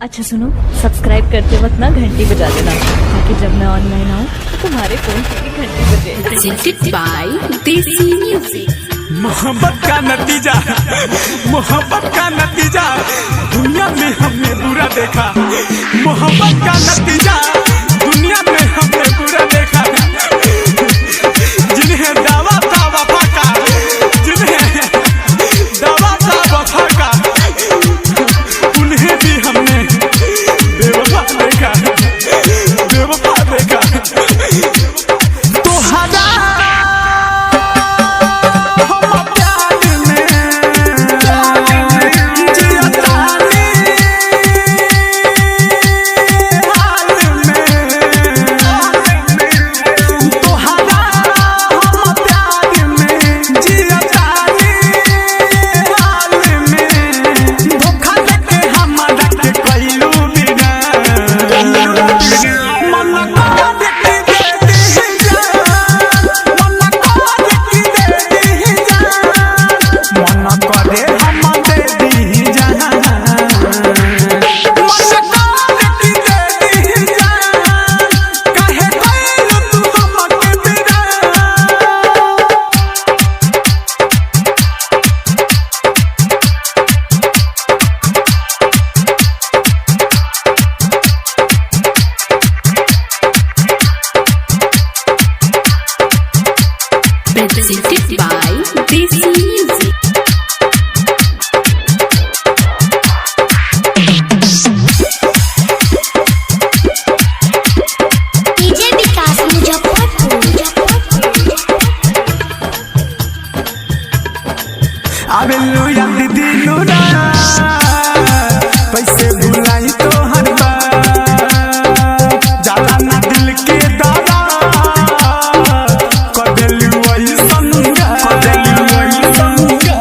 अच्छा सुनो, सब्सक्राइब करते वक्त ना घंटी बजा देना ताकि जब मैं ऑनलाइन आऊँ तुम्हारे फोन की घंटी बजे। मोहब्बत का नतीजा, मोहब्बत का नतीजा दुनिया में हमने बुरा देखा। मोहब्बत का नतीजा दुनिया में हमने बुरा देखा। जिन्हें दावा था वफा का, जिन्हें दावा था वफा का, उन्हें भी हमने बेवफा देखा, बेवफा देखा। तो presented by Desi Music. DJ विकास मुजफ्फरपुर। आवेलू याद दिलू पैसे भुलाई तो हर बार जाला ना दिल के दादा कदलू वही संगा, कदलू वही संगा।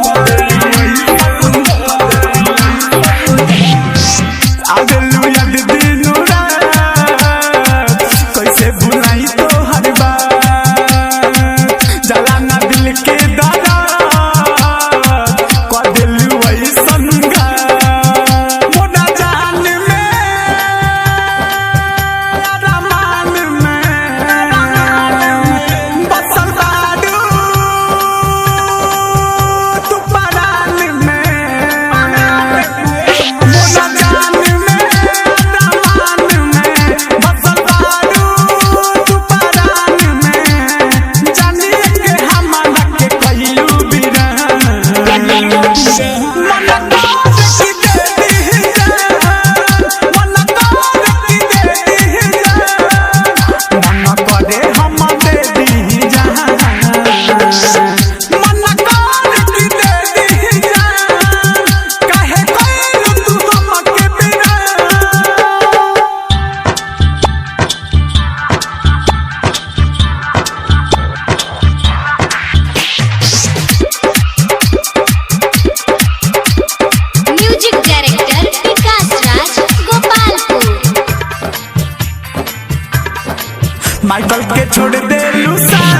आवेलू याद दिलू कैसे भुलाई तो हर बार जाला ना दिल के दादा माइकल के छोड़ दे लूसा।